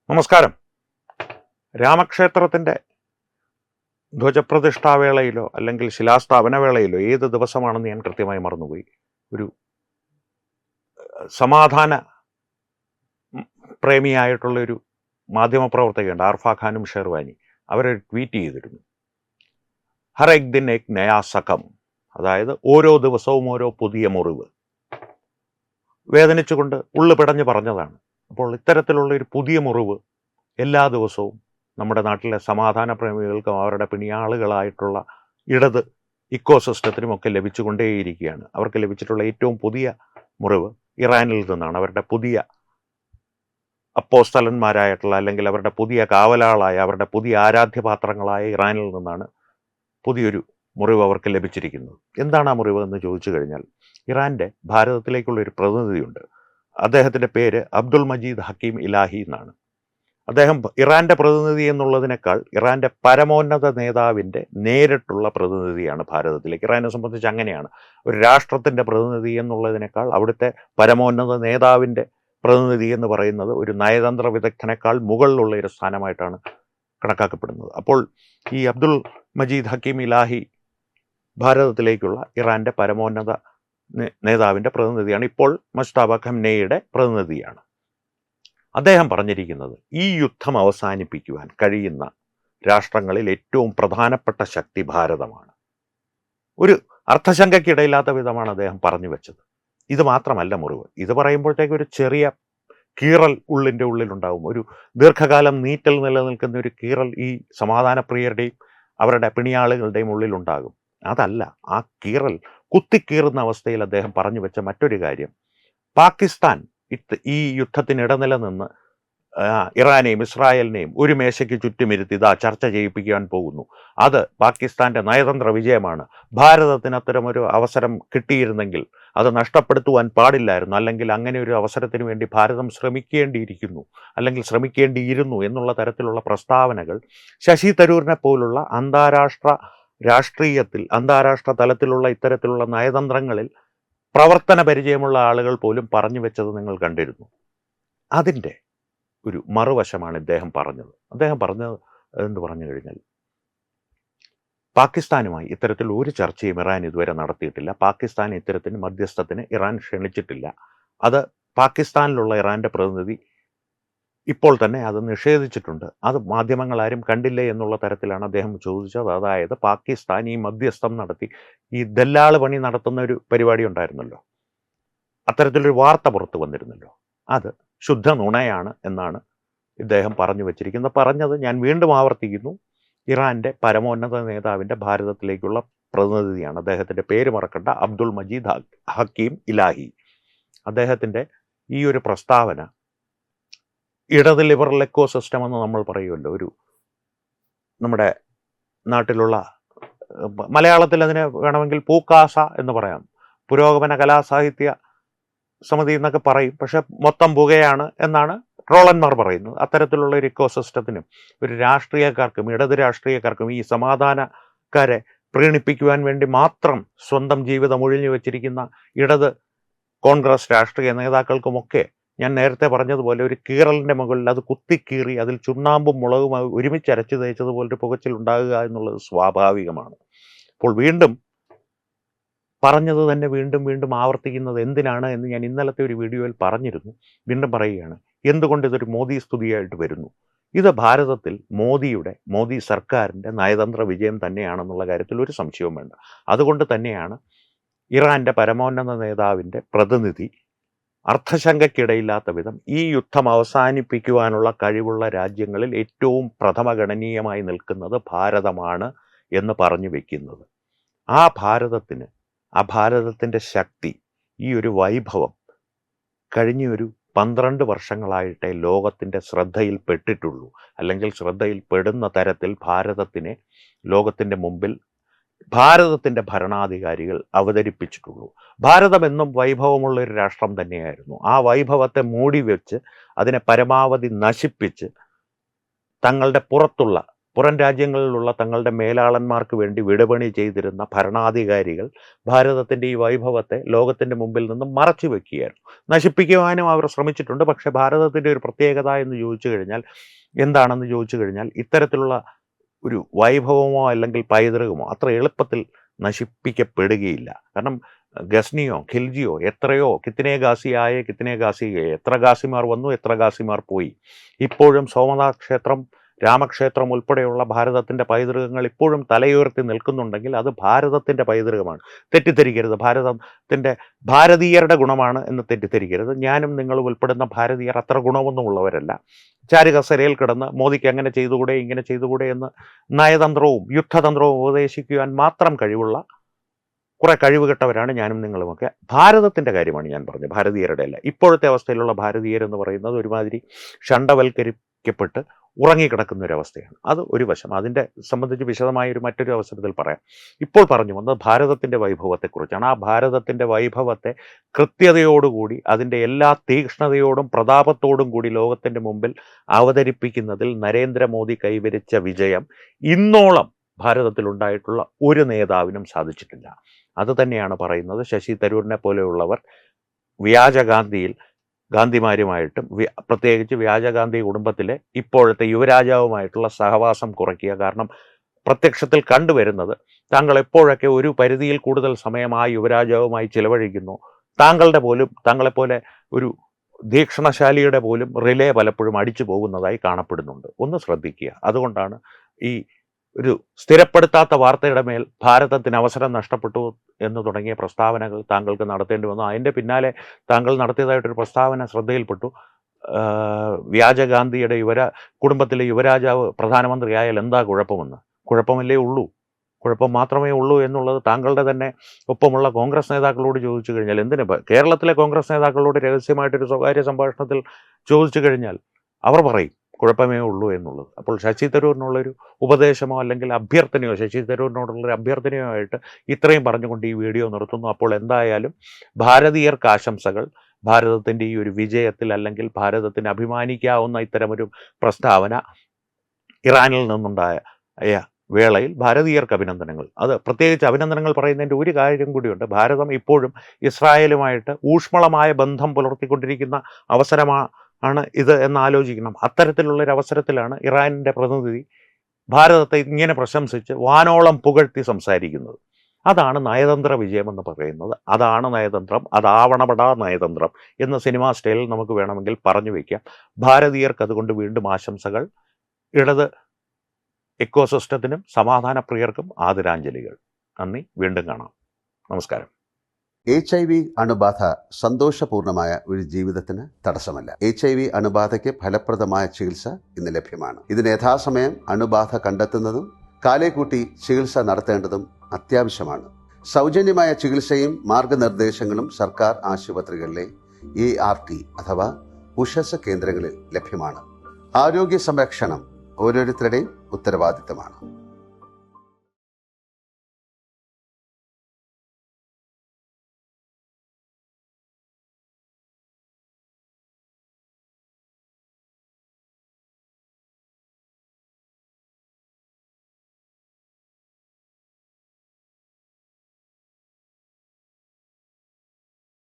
നമസ്കാരം. രാമക്ഷേത്രത്തിൻ്റെ ധ്വജപ്രതിഷ്ഠാവേളയിലോ അല്ലെങ്കിൽ ശിലാസ്ഥാപന വേളയിലോ ഏത് ദിവസമാണെന്ന് ഞാൻ കൃത്യമായി മറന്നുപോയി. ഒരു സമാധാന പ്രേമിയായിട്ടുള്ളൊരു മാധ്യമപ്രവർത്തകയുണ്ട്, ആർഫ ഖാനും ഷെർവാനി. അവർ ട്വീറ്റ് ചെയ്തിരുന്നു, ഹർ എക് ദിൻ എക് നയാ സഖം, അതായത് ഓരോ ദിവസവും ഓരോ പുതിയ മുറിവ്. വേദനിച്ചുകൊണ്ട് ഉള്ളു പിടഞ്ഞ് പറഞ്ഞതാണ്. അപ്പോൾ ഇത്തരത്തിലുള്ള ഒരു പുതിയ മുറിവ് എല്ലാ ദിവസവും നമ്മുടെ നാട്ടിലെ സമാധാന പ്രേമികൾക്കും അവരുടെ പിണിയാളുകളായിട്ടുള്ള ഇടത് ഇക്കോസിസ്റ്റത്തിനുമൊക്കെ ലഭിച്ചുകൊണ്ടേയിരിക്കുകയാണ്. അവർക്ക് ലഭിച്ചിട്ടുള്ള ഏറ്റവും പുതിയ മുറിവ് ഇറാനിൽ നിന്നാണ്. അവരുടെ പുതിയ അപ്പോസ്തലന്മാരായിട്ടുള്ള അല്ലെങ്കിൽ അവരുടെ പുതിയ കാവലാളായ അവരുടെ പുതിയ ആരാധ്യപാത്രങ്ങളായ ഇറാനിൽ നിന്നാണ് പുതിയൊരു മുറിവ് അവർക്ക് ലഭിച്ചിരിക്കുന്നത്. എന്താണ് ആ മുറിവ് എന്ന് ചോദിച്ചു കഴിഞ്ഞാൽ, ഇറാൻ്റെ ഭാരതത്തിലേക്കുള്ളൊരു പ്രതിനിധിയുണ്ട്. അദ്ദേഹത്തിൻ്റെ പേര് അബ്ദുൾ മജീദ് ഹക്കീം ഇലാഹി എന്നാണ്. അദ്ദേഹം ഇറാൻ്റെ പ്രതിനിധി എന്നുള്ളതിനേക്കാൾ ഇറാൻ്റെ പരമോന്നത നേതാവിൻ്റെ നേരിട്ടുള്ള പ്രതിനിധിയാണ് ഭാരതത്തിലേക്ക്. ഇറാനെ സംബന്ധിച്ച് അങ്ങനെയാണ്. ഒരു രാഷ്ട്രത്തിൻ്റെ പ്രതിനിധി എന്നുള്ളതിനേക്കാൾ അവിടുത്തെ പരമോന്നത നേതാവിൻ്റെ പ്രതിനിധി എന്ന് പറയുന്നത് ഒരു നയതന്ത്ര വിദഗ്ധനേക്കാൾ മുകളിലുള്ള ഒരു സ്ഥാനമായിട്ടാണ് കണക്കാക്കപ്പെടുന്നത്. അപ്പോൾ ഈ അബ്ദുൾ മജീദ് ഹക്കീം ഇലാഹി ഭാരതത്തിലേക്കുള്ള ഇറാൻ്റെ പരമോന്നത നേതാവിൻ്റെ പ്രതിനിധിയാണ്. ഇപ്പോൾ മുജ്തബ ഖംനയുടെ പ്രതിനിധിയാണ്. അദ്ദേഹം പറഞ്ഞിരിക്കുന്നത്, ഈ യുദ്ധം അവസാനിപ്പിക്കുവാൻ കഴിയുന്ന രാഷ്ട്രങ്ങളിൽ ഏറ്റവും പ്രധാനപ്പെട്ട ശക്തി ഭാരതമാണ്. ഒരു അർത്ഥശങ്കയ്ക്കിടയില്ലാത്ത വിധമാണ് അദ്ദേഹം പറഞ്ഞു വെച്ചത്. ഇത് മാത്രമല്ല മുറിവ്. ഇത് പറയുമ്പോഴത്തേക്ക് ഒരു ചെറിയ കീറൽ ഉള്ളിൻ്റെ ഉള്ളിലുണ്ടാവും. ഒരു ദീർഘകാലം നീറ്റൽ നിലനിൽക്കുന്ന ഒരു കീറൽ ഈ സമാധാനപ്രിയരുടെയും അവരുടെ പിണിയാളുകളുടെയും ഉള്ളിലുണ്ടാകും. അതല്ല, ആ കീറൽ കുത്തിക്കീറുന്ന അവസ്ഥയിൽ അദ്ദേഹം പറഞ്ഞു വെച്ച മറ്റൊരു കാര്യം, പാകിസ്ഥാൻ ഈ യുദ്ധത്തിന് ഇടനിലനിന്ന് ഇറാനെയും ഇസ്രായേലിനെയും ഒരു മേശയ്ക്ക് ചുറ്റുമിരുത്തി ഇതാ ചർച്ച ചെയ്യിപ്പിക്കാൻ പോകുന്നു. അത് പാകിസ്ഥാൻ്റെ നയതന്ത്ര വിജയമാണ്. ഭാരതത്തിന് അത്തരമൊരു അവസരം കിട്ടിയിരുന്നെങ്കിൽ അത് നഷ്ടപ്പെടുത്തുവാൻ പാടില്ലായിരുന്നു, അല്ലെങ്കിൽ അങ്ങനെ ഒരു അവസരത്തിന് വേണ്ടി ഭാരതം ശ്രമിക്കേണ്ടിയിരുന്നു എന്നുള്ള തരത്തിലുള്ള പ്രസ്താവനകൾ ശശി തരൂരിനെ പോലുള്ള അന്താരാഷ്ട്ര രാഷ്ട്രീയത്തിൽ അന്താരാഷ്ട്ര തലത്തിലുള്ള ഇത്തരത്തിലുള്ള നയതന്ത്രങ്ങളിൽ പ്രവർത്തന പരിചയമുള്ള ആളുകൾ പോലും പറഞ്ഞു വെച്ചത് നിങ്ങൾ കണ്ടിരുന്നു. അതിൻ്റെ ഒരു മറുവശമാണ് ഇദ്ദേഹം പറഞ്ഞത്. അദ്ദേഹം പറഞ്ഞത് എന്ന് പറഞ്ഞു കഴിഞ്ഞാൽ, പാകിസ്ഥാനുമായി ഇത്തരത്തിൽ ഒരു ചർച്ചയും ഇറാൻ ഇതുവരെ നടത്തിയിട്ടില്ല. പാകിസ്ഥാൻ ഇത്തരത്തിന് മധ്യസ്ഥത്തിന് ഇറാൻ ക്ഷണിച്ചിട്ടില്ല. അത് പാകിസ്ഥാനിലുള്ള ഇറാൻ്റെ പ്രതിനിധി ഇപ്പോൾ തന്നെ അത് നിഷേധിച്ചിട്ടുണ്ട്. അത് മാധ്യമങ്ങളാരും കണ്ടില്ലേ എന്നുള്ള തരത്തിലാണ് അദ്ദേഹം ചോദിച്ചത്. അതായത് പാകിസ്ഥാൻ ഈ മധ്യസ്ഥം നടത്തി ഈ ദല്ലാള് പണി നടത്തുന്ന ഒരു പരിപാടി ഉണ്ടായിരുന്നല്ലോ, അത്തരത്തിലൊരു വാർത്ത പുറത്തു വന്നിരുന്നല്ലോ, അത് ശുദ്ധ നുണയാണ് എന്നാണ് ഇദ്ദേഹം പറഞ്ഞു വച്ചിരിക്കുന്നത്. പറഞ്ഞത് ഞാൻ വീണ്ടും ആവർത്തിക്കുന്നു, ഇറാൻ്റെ പരമോന്നത നേതാവിൻ്റെ ഭാരതത്തിലേക്കുള്ള പ്രതിനിധിയാണ്. അദ്ദേഹത്തിൻ്റെ പേര് മറക്കണ്ട, അബ്ദുൾ മജീദ് ഹക്കീം ഇലാഹി. അദ്ദേഹത്തിൻ്റെ ഈ ഒരു പ്രസ്താവന ഇടത് ലിബറൽ എക്കോ സിസ്റ്റം എന്ന് നമ്മൾ പറയുമല്ലോ, ഒരു നമ്മുടെ നാട്ടിലുള്ള മലയാളത്തിൽ അതിനെ വേണമെങ്കിൽ പൂക്കാസ എന്ന് പറയാം, പുരോഗമന കലാസാഹിത്യ സമിതി എന്നൊക്കെ പറയും, പക്ഷെ മൊത്തം പുകയാണ് എന്നാണ് ട്രോളന്മാർ പറയുന്നത്. അത്തരത്തിലുള്ള ഒരു ഇക്കോ സിസ്റ്റത്തിനും ഒരു രാഷ്ട്രീയക്കാർക്കും ഇടത് രാഷ്ട്രീയക്കാർക്കും ഈ സമാധാനക്കാരെ പ്രീണിപ്പിക്കുവാൻ വേണ്ടി മാത്രം സ്വന്തം ജീവിതം ഒഴിഞ്ഞു വെച്ചിരിക്കുന്ന ഇടത് കോൺഗ്രസ് രാഷ്ട്രീയ നേതാക്കൾക്കുമൊക്കെ ഞാൻ നേരത്തെ പറഞ്ഞതുപോലെ ഒരു കീറലിൻ്റെ മുകളിൽ അത് കുത്തിക്കീറി അതിൽ ചുണ്ണാമ്പും മുളകും ഒരുമിച്ച് അരച്ചു തേച്ചതുപോലൊരു പുകച്ചിൽ ഉണ്ടാകുക എന്നുള്ളത് സ്വാഭാവികമാണ്. അപ്പോൾ വീണ്ടും പറഞ്ഞത് തന്നെ വീണ്ടും വീണ്ടും ആവർത്തിക്കുന്നത് എന്തിനാണ് എന്ന് ഞാൻ ഇന്നലത്തെ ഒരു വീഡിയോയിൽ പറഞ്ഞിരുന്നു. വീണ്ടും പറയുകയാണ്, എന്തുകൊണ്ട് ഇതൊരു മോദി സ്തുതിയായിട്ട് വരുന്നു? ഇത് ഭാരതത്തിൽ മോദി സർക്കാരിൻ്റെ നയതന്ത്ര വിജയം തന്നെയാണെന്നുള്ള കാര്യത്തിൽ ഒരു സംശയവും വേണ്ട. അതുകൊണ്ട് തന്നെയാണ് ഇറാൻ്റെ പരമോന്നത നേതാവിൻ്റെ പ്രതിനിധി അർത്ഥശങ്കയ്ക്കിടയില്ലാത്ത വിധം ഈ യുദ്ധം അവസാനിപ്പിക്കുവാനുള്ള കഴിവുള്ള രാജ്യങ്ങളിൽ ഏറ്റവും പ്രഥമഗണനീയമായി നിൽക്കുന്നത് ഭാരതമാണ് എന്ന് പറഞ്ഞു വെക്കുന്നത്. ആ ഭാരതത്തിൻ്റെ ശക്തി, ഈ ഒരു വൈഭവം കഴിഞ്ഞൊരു 12 വർഷങ്ങളായിട്ടേ ലോകത്തിൻ്റെ ശ്രദ്ധയിൽപ്പെട്ടിട്ടുള്ളൂ, അല്ലെങ്കിൽ ശ്രദ്ധയിൽപ്പെടുന്ന തരത്തിൽ ഭാരതത്തിനെ ലോകത്തിൻ്റെ മുമ്പിൽ ഭാരതത്തിൻ്റെ ഭരണാധികാരികൾ അവതരിപ്പിച്ചിട്ടുള്ളൂ. ഭാരതം എന്നും വൈഭവമുള്ള ഒരു രാഷ്ട്രം തന്നെയായിരുന്നു. ആ വൈഭവത്തെ മൂടി വെച്ച് അതിനെ പരമാവധി നശിപ്പിച്ച് തങ്ങളുടെ പുറത്തുള്ള പുറം രാജ്യങ്ങളിലുള്ള തങ്ങളുടെ മേലാളന്മാർക്ക് വേണ്ടി വിടപണി ചെയ്തിരുന്ന ഭരണാധികാരികൾ ഭാരതത്തിൻ്റെ ഈ വൈഭവത്തെ ലോകത്തിൻ്റെ മുമ്പിൽ നിന്നും മറച്ചു വെക്കുകയായിരുന്നു. നശിപ്പിക്കുവാനും അവർ ശ്രമിച്ചിട്ടുണ്ട്. പക്ഷേ ഭാരതത്തിൻ്റെ ഒരു പ്രത്യേകത എന്ന് ചോദിച്ചു കഴിഞ്ഞാൽ എന്താണെന്ന് ചോദിച്ചു കഴിഞ്ഞാൽ ഇത്തരത്തിലുള്ള ഒരു വൈഭവമോ അല്ലെങ്കിൽ പൈതൃകമോ അത്ര എളുപ്പത്തിൽ നശിപ്പിക്കപ്പെടുകയില്ല. കാരണം ഗസ്നിയോ ഖിൽജിയോ എത്രയോ കിത്തിനെ ഗാസിയായ കിത്തിനെ ഗാസിയെ, എത്ര ഗാസിമാർ വന്നു, എത്ര ഗാസിമാർ പോയി. ഇപ്പോഴും സോമനാഥ് ക്ഷേത്രം, രാമക്ഷേത്രം ഉൾപ്പെടെയുള്ള ഭാരതത്തിൻ്റെ പൈതൃകങ്ങൾ ഇപ്പോഴും തലയുയർത്തി നിൽക്കുന്നുണ്ടെങ്കിൽ അത് ഭാരതത്തിൻ്റെ പൈതൃകമാണ്. തെറ്റിദ്ധരിക്കരുത്, ഭാരതത്തിൻ്റെ ഭാരതീയരുടെ ഗുണമാണ് എന്ന് തെറ്റിദ്ധരിക്കരുത്. ഞാനും നിങ്ങളും ഉൾപ്പെടുന്ന ഭാരതീയർ അത്ര ഗുണമൊന്നും ഉള്ളവരല്ല. ചാരുകസരയിൽ കിടന്ന് മോദിക്ക് അങ്ങനെ ചെയ്തുകൂടെ ഇങ്ങനെ ചെയ്തുകൂടെ എന്ന് നയതന്ത്രവും യുദ്ധതന്ത്രവും ഉപദേശിക്കുവാൻ മാത്രം കഴിവുള്ള കുറെ കഴിവുകെട്ടവരാണ് ഞാനും നിങ്ങളുമൊക്കെ. ഭാരതത്തിൻ്റെ കാര്യമാണ് ഞാൻ പറഞ്ഞത്, ഭാരതീയരുടെ അല്ല. ഇപ്പോഴത്തെ അവസ്ഥയിലുള്ള ഭാരതീയരെന്ന് പറയുന്നത് ഒരുമാതിരി ഷണ്ടവൽക്കരിക്കപ്പെട്ട് ഉറങ്ങിക്കിടക്കുന്ന ഒരവസ്ഥയാണ്. അത് ഒരു വശം. അതിൻ്റെ സംബന്ധിച്ച് വിശദമായ മറ്റൊരു അവസരത്തിൽ പറയാം. ഇപ്പോൾ പറഞ്ഞു വന്നത് ഭാരതത്തിൻ്റെ വൈഭവത്തെക്കുറിച്ചാണ്. ആ ഭാരതത്തിൻ്റെ വൈഭവത്തെ കൃത്യതയോടുകൂടി അതിൻ്റെ എല്ലാ തീക്ഷ്ണതയോടും പ്രതാപത്തോടും കൂടി ലോകത്തിൻ്റെ മുമ്പിൽ അവതരിപ്പിക്കുന്നതിൽ നരേന്ദ്രമോദി കൈവരിച്ച വിജയം ഇന്നോളം ഭാരതത്തിലുണ്ടായിട്ടുള്ള ഒരു നേതാവിനും സാധിച്ചിട്ടില്ല. അത് തന്നെയാണ് പറയുന്നത്. ശശി തരൂരിനെ പോലെയുള്ളവർ വ്യാജഗാന്ധിയിൽ ഗാന്ധിമാരുമായിട്ടും പ്രത്യേകിച്ച് വ്യാജഗാന്ധി കുടുംബത്തിലെ ഇപ്പോഴത്തെ യുവരാജാവുമായിട്ടുള്ള സഹവാസം കുറയ്ക്കുക. കാരണം പ്രത്യക്ഷത്തിൽ കണ്ടുവരുന്നത് താങ്കൾ എപ്പോഴൊക്കെ ഒരു പരിധിയിൽ കൂടുതൽ സമയം ആ യുവരാജാവുമായി ചിലവഴിക്കുന്നു, താങ്കളെപ്പോലെ ഒരു ദീക്ഷണശാലിയുടെ പോലും റിലേ പലപ്പോഴും അടിച്ചു പോകുന്നതായി കാണപ്പെടുന്നുണ്ട്. ഒന്ന് ശ്രദ്ധിക്കുക. അതുകൊണ്ടാണ് ഈ ഒരു സ്ഥിരപ്പെടുത്താത്ത വാർത്തയുടെ മേൽ ഭാരതത്തിന് അവസരം നഷ്ടപ്പെട്ടു എന്ന് തുടങ്ങിയ പ്രസ്താവനകൾ താങ്കൾക്ക് നടത്തേണ്ടി വന്നു. അതിൻ്റെ പിന്നാലെ താങ്കൾ നടത്തിയതായിട്ടൊരു പ്രസ്താവന ശ്രദ്ധയിൽപ്പെട്ടു. വ്യാജഗാന്ധിയുടെ കുടുംബത്തിലെ യുവരാജാവ് പ്രധാനമന്ത്രിയായാൽ എന്താ കുഴപ്പമെന്ന്. കുഴപ്പമല്ലേ ഉള്ളൂ, കുഴപ്പം മാത്രമേ ഉള്ളൂ എന്നുള്ളത് താങ്കളുടെ തന്നെ ഒപ്പമുള്ള കോൺഗ്രസ് നേതാക്കളോട് ചോദിച്ചു കഴിഞ്ഞാൽ, എന്തിന് കേരളത്തിലെ കോൺഗ്രസ് നേതാക്കളോട് രഹസ്യമായിട്ടൊരു സ്വകാര്യ സംഭാഷണത്തിൽ ചോദിച്ചു കഴിഞ്ഞാൽ അവർ പറയും കുഴപ്പമേ ഉള്ളൂ എന്നുള്ളത്. അപ്പോൾ ശശി തരൂരിനുള്ളൊരു ഉപദേശമോ അല്ലെങ്കിൽ അഭ്യർത്ഥനയോ, ശശി തരൂരിനോടുള്ളൊരു അഭ്യർത്ഥനയോ ആയിട്ട് ഇത്രയും പറഞ്ഞുകൊണ്ട് ഈ വീഡിയോ നിർത്തുന്നു. അപ്പോൾ എന്തായാലും ഭാരതീയർക്ക് ആശംസകൾ. ഭാരതത്തിൻ്റെ ഈ ഒരു വിജയത്തിൽ അല്ലെങ്കിൽ ഭാരതത്തിന് അഭിമാനിക്കാവുന്ന ഇത്തരമൊരു പ്രസ്താവന ഇറാനിൽ നിന്നുണ്ടായ വേളയിൽ ഭാരതീയർക്ക് അഭിനന്ദനങ്ങൾ. അത് പ്രത്യേകിച്ച് അഭിനന്ദനങ്ങൾ പറയുന്നതിൻ്റെ ഒരു കാര്യം കൂടിയുണ്ട്. ഭാരതം ഇപ്പോഴും ഇസ്രായേലുമായിട്ട് ഊഷ്മളമായ ബന്ധം പുലർത്തിക്കൊണ്ടിരിക്കുന്ന അവസരമാണ് ഇത് എന്ന് ആലോചിക്കണം. അത്തരത്തിലുള്ളൊരു അവസരത്തിലാണ് ഇറാനിൻ്റെ പ്രതിനിധി ഭാരതത്തെ ഇങ്ങനെ പ്രശംസിച്ച് വാനോളം പുകഴ്ത്തി സംസാരിക്കുന്നത്. അതാണ് നയതന്ത്ര വിജയമെന്ന് പറയുന്നത്. അതാണ് നയതന്ത്രം, അതാവണപടാ നയതന്ത്രം എന്ന് സിനിമാ സ്റ്റൈലിൽ നമുക്ക് വേണമെങ്കിൽ പറഞ്ഞു വയ്ക്കാം. ഭാരതീയർക്ക് അതുകൊണ്ട് വീണ്ടും ആശംസകൾ. ഇടത് എക്കോസിസ്റ്റത്തിനും സമാധാനപ്രിയർക്കും ആദരാഞ്ജലികൾ. നന്ദി. വീണ്ടും കാണാം. നമസ്കാരം. HIV അണുബാധ സന്തോഷപൂർണമായ ഒരു ജീവിതത്തിന് തടസ്സമല്ല. HIV അണുബാധയ്ക്ക് ഫലപ്രദമായ ചികിത്സ ഇന്ന് ലഭ്യമാണ്. ഇതിന് യഥാസമയം അണുബാധ കണ്ടെത്തുന്നതും കാലേക്കൂട്ടി ചികിത്സ നടത്തേണ്ടതും അത്യാവശ്യമാണ്. സൗജന്യമായ ചികിത്സയും മാർഗനിർദ്ദേശങ്ങളും സർക്കാർ ആശുപത്രികളിലെ ART അഥവാ ഉഷസ് കേന്ദ്രങ്ങളിൽ ലഭ്യമാണ്. ആരോഗ്യ സംരക്ഷണം ഓരോരുത്തരുടെയും ഉത്തരവാദിത്തമാണ്.